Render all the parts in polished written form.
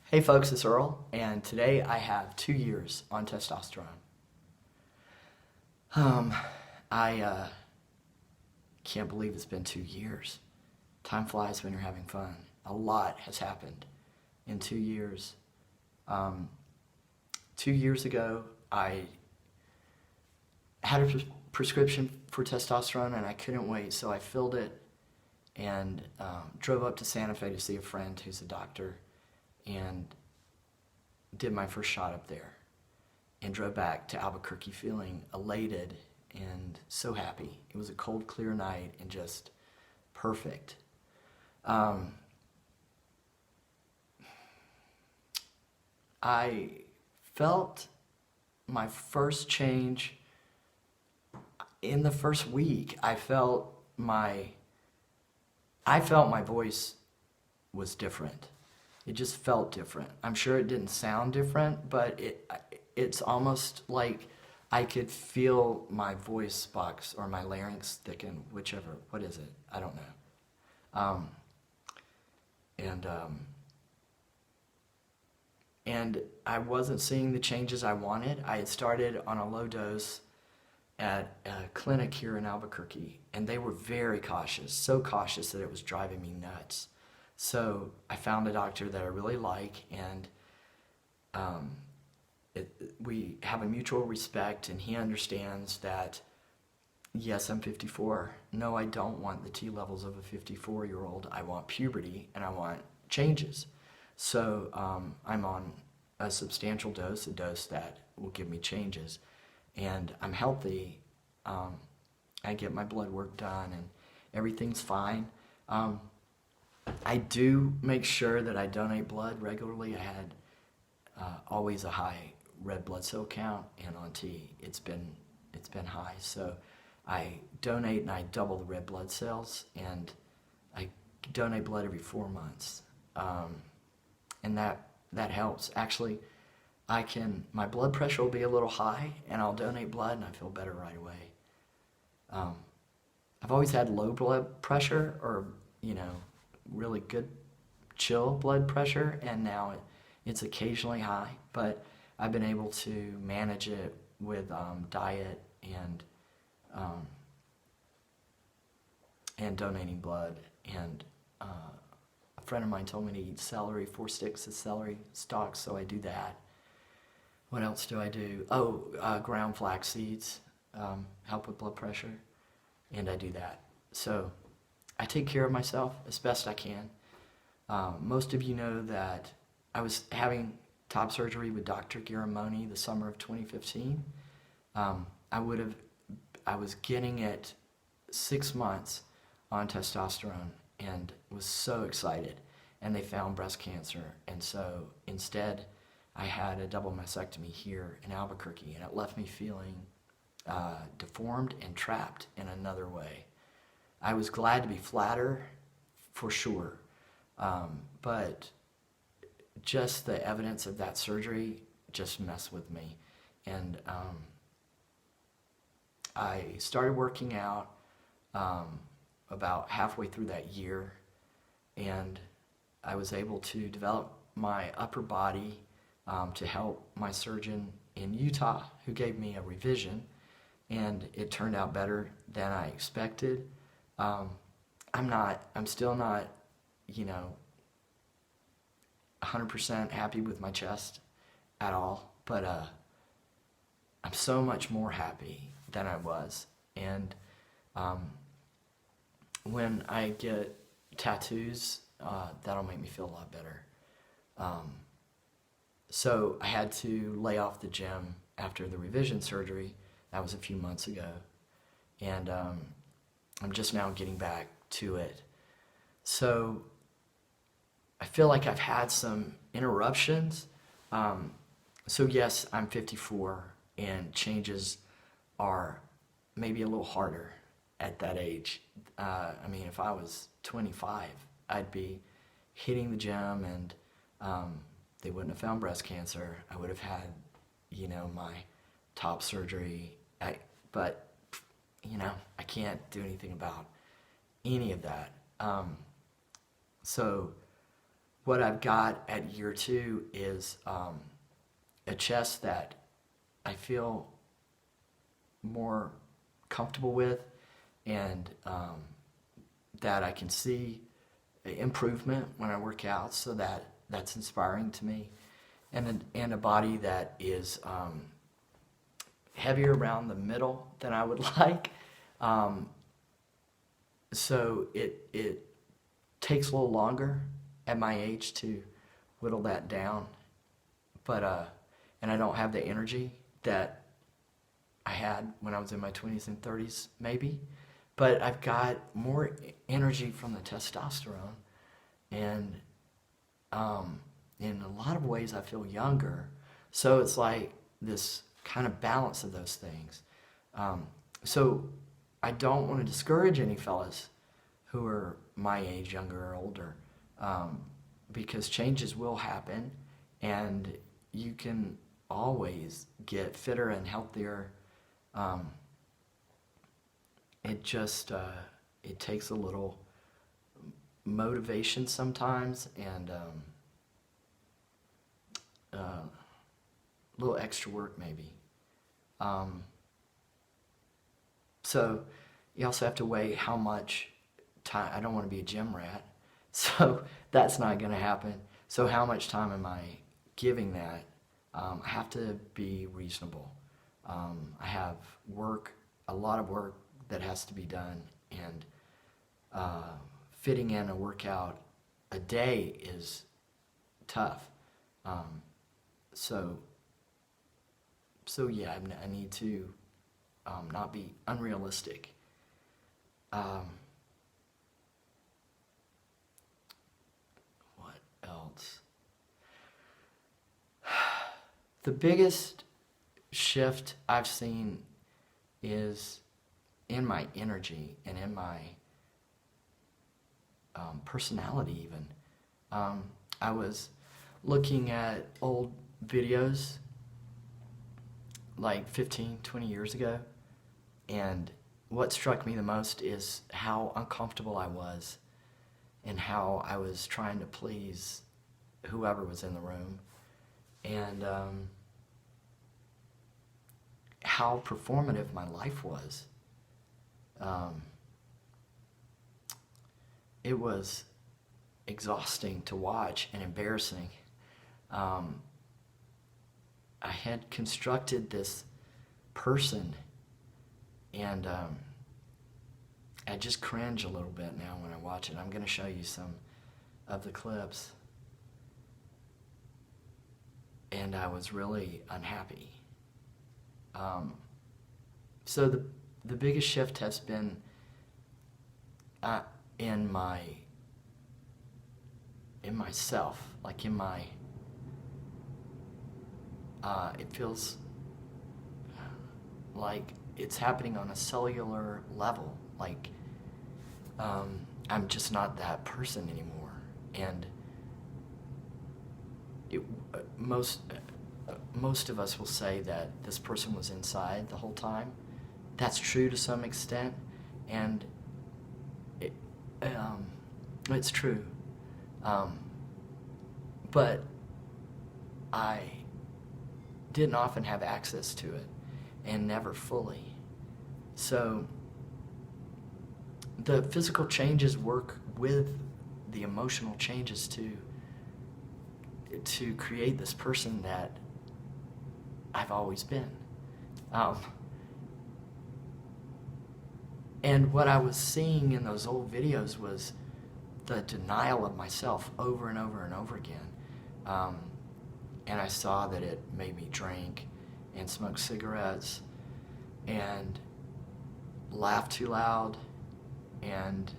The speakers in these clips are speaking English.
Hey folks, it's Earl, and today I have 2 years on testosterone. Um, I can't believe it's been 2 years. Time flies when you're having fun. A lot has happened in 2 years. Um, 2 years ago, I had a prescription for testosterone and I couldn't wait, so I filled it and drove up to Santa Fe to see a friend who's a doctor and did my first shot up there and drove back to Albuquerque feeling elated and so happy. It was a cold, clear night and just perfect. Um, I felt my first change in the first week. I felt my voice was different. It just felt different. I'm sure it didn't sound different, but it's almost like I could feel my voice box or my larynx thicken, whichever. What is it? I don't know. And and I wasn't seeing the changes I wanted. I had started on a low dose at a clinic here in Albuquerque, and they were very cautious, so cautious that it was driving me nuts. So I found a doctor that I really like, and um, we have a mutual respect, and he understands that, yes, I'm 54. No, I don't want the T levels of a 54-year-old. I want puberty, and I want changes. So I'm on a substantial dose, a dose that will give me changes. And I'm healthy. I get my blood work done, and everything's fine. I do make sure that I donate blood regularly. I had always a high red blood cell count, and on T, it's been high. So I donate and I double the red blood cells, and I donate blood every 4 months, and that helps. Actually, my blood pressure will be a little high, and I'll donate blood, and I feel better right away. I've always had low blood pressure, or really good chill blood pressure, and now it's occasionally high, but I've been able to manage it with diet and donating blood. And a friend of mine told me to eat celery, 4 sticks of celery stalks, so I do that. What else do I do? Ground flax seeds help with blood pressure, and I do that. So I take care of myself as best I can. Most of you know that I was having top surgery with Dr. Garamoni the summer of 2015. I was getting it 6 months on testosterone and was so excited. And they found breast cancer. And so instead, I had a double mastectomy here in Albuquerque, and it left me feeling deformed and trapped in another way. I was glad to be flatter, for sure, but just the evidence of that surgery just messed with me. And I started working out about halfway through that year, and I was able to develop my upper body to help my surgeon in Utah, who gave me a revision, and it turned out better than I expected. I'm still not, 100% happy with my chest at all, but I'm so much more happy than I was. And when I get tattoos, that'll make me feel a lot better. So I had to lay off the gym after the revision surgery. That was a few months ago. And I'm just now getting back to it. So I feel like I've had some interruptions. So yes, I'm 54, and changes are maybe a little harder at that age. If I was 25, I'd be hitting the gym, and they wouldn't have found breast cancer. I would have had, my top surgery. But I can't do anything about any of that. So what I've got at year 2 is a chest that I feel more comfortable with, and that I can see improvement when I work out, so that's inspiring to me, and a body that is heavier around the middle than I would like. So it takes a little longer at my age to whittle that down, but and I don't have the energy that I had when I was in my 20s and 30s, maybe, but I've got more energy from the testosterone, and in a lot of ways I feel younger. So it's like this kind of balance of those things. So I don't want to discourage any fellas who are my age, younger or older, because changes will happen, and you can always get fitter and healthier. It just it takes a little motivation sometimes, and a little extra work maybe. So you also have to weigh how much time. I don't want to be a gym rat, so that's not going to happen. So how much time am I giving that? I have to be reasonable. I have a lot of work that has to be done, and fitting in a workout a day is tough. So yeah, I need to not be unrealistic. What else? The biggest shift I've seen is in my energy and in my personality even. I was looking at old videos like 15, 20 years ago, and what struck me the most is how uncomfortable I was and how I was trying to please whoever was in the room, and how performative my life was. It was exhausting to watch and embarrassing. I had constructed this person, and I just cringe a little bit now when I watch it. I'm going to show you some of the clips, and I was really unhappy. So the biggest shift has been in myself, like in my, it feels like it's happening on a cellular level, like I'm just not that person anymore, and most of us will say that this person was inside the whole time. That's true to some extent, and it's true, but I didn't often have access to it, and never fully. So the physical changes work with the emotional changes to create this person that I've always been. And what I was seeing in those old videos was the denial of myself over and over and over again. And I saw that it made me drink and smoke cigarettes and laugh too loud and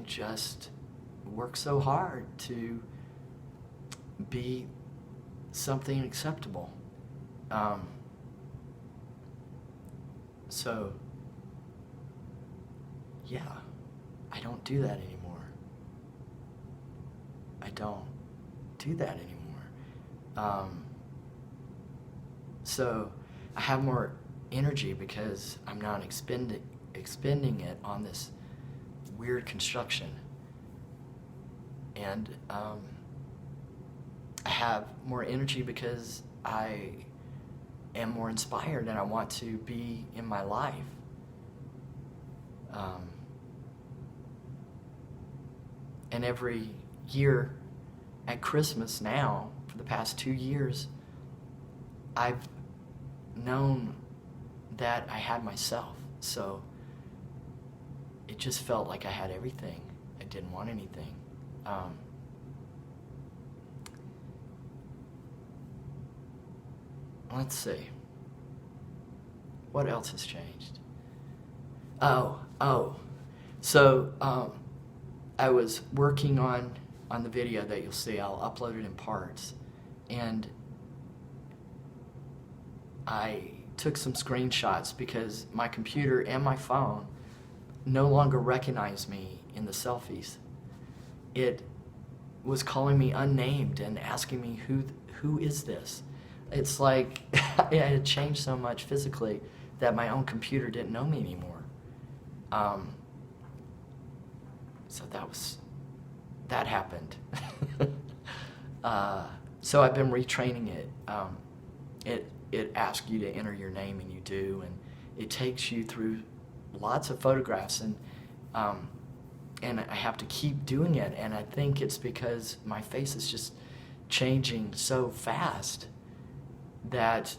just work so hard to be something acceptable. So yeah, I don't do that anymore. I don't do that anymore. So I have more energy because I'm not expending it on this weird construction. And I have more energy because I am more inspired and I want to be in my life. And every year at Christmas now, for the past 2 years, I've known that I had myself. So it just felt like I had everything. I didn't want anything. Let's see. What else has changed? So I was working on the video that you'll see. I'll upload it in parts. And I took some screenshots because my computer and my phone no longer recognize me in the selfies. It was calling me unnamed and asking me, who is this? It's like it had changed so much physically that my own computer didn't know me anymore. So that happened. So I've been retraining it. It asks you to enter your name, and you do, and it takes you through lots of photographs, and I have to keep doing it, and I think it's because my face is just changing so fast that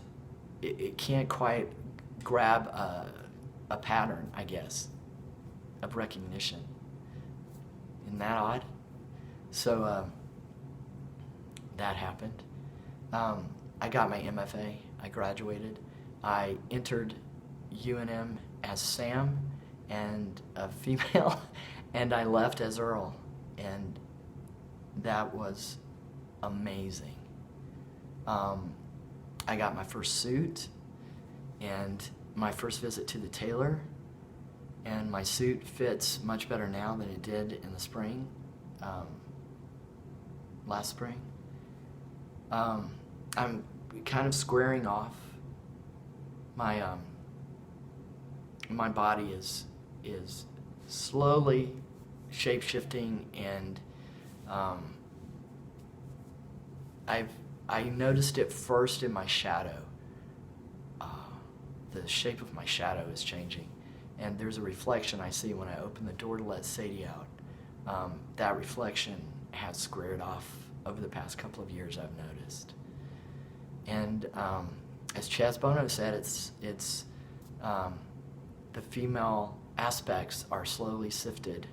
it can't quite grab a pattern, I guess, of recognition. Isn't that odd? So that happened. I got my MFA. I graduated. I entered UNM as Sam and a female, and I left as Earl, and that was amazing. I got my first suit and my first visit to the tailor, and my suit fits much better now than it did in the spring, last spring. I'm kind of squaring off. My body is slowly shape-shifting, and I noticed it first in my shadow. The shape of my shadow is changing, and there's a reflection I see when I open the door to let Sadie out. That reflection has squared off over the past couple of years, I've noticed. And as Chaz Bono said, it's the female aspects are slowly sifted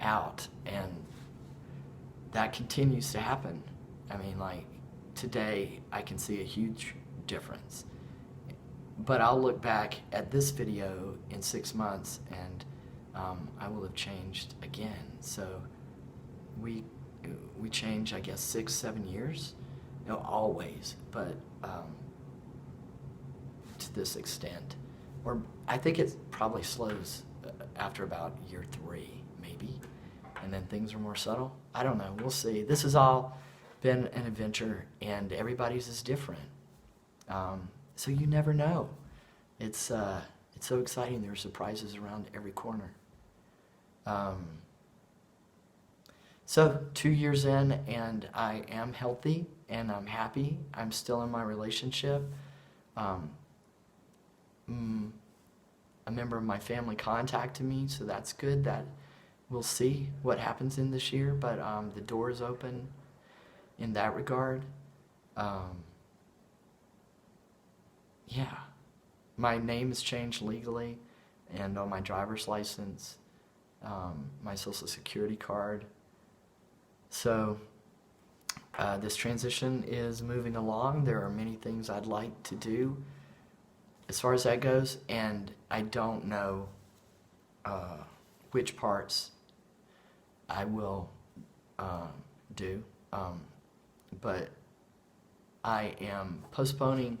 out, and that continues to happen. I mean, like, today I can see a huge difference. But I'll look back at this video in 6 months, and I will have changed again. So we change, I guess, 6-7 years. No, always, but to this extent. Or I think it probably slows after about year 3, maybe, and then things are more subtle. I don't know. We'll see. This has all been an adventure, and everybody's is different. So you never know. It's so exciting. There are surprises around every corner. So 2 years in, and I am healthy, and I'm happy. I'm still in my relationship. A member of my family contacted me, so that's good. That we'll see what happens in this year, but the door is open in that regard. Yeah, my name has changed legally, and on my driver's license, my social security card. So this transition is moving along. There are many things I'd like to do as far as that goes, and I don't know which parts I will do, but I am postponing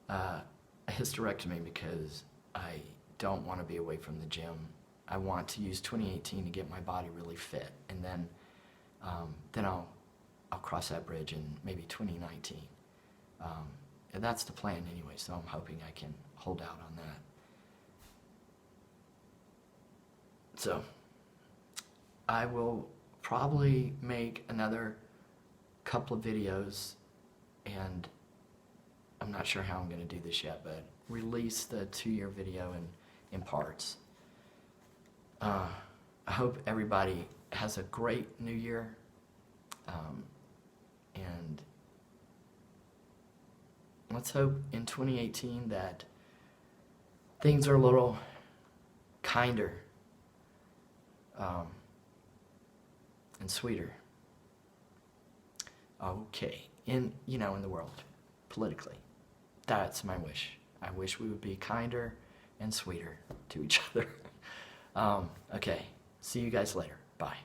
a hysterectomy because I don't want to be away from the gym. I want to use 2018 to get my body really fit, and then I'll cross that bridge in maybe 2019. And that's the plan anyway, so I'm hoping I can hold out on that. So I will probably make another couple of videos, and I'm not sure how I'm going to do this yet, but release the 2-year video in parts. I hope everybody has a great new year, and let's hope in 2018 that things are a little kinder and sweeter. Okay, in the world, politically. That's my wish. I wish we would be kinder and sweeter to each other. Okay, see you guys later. Bye.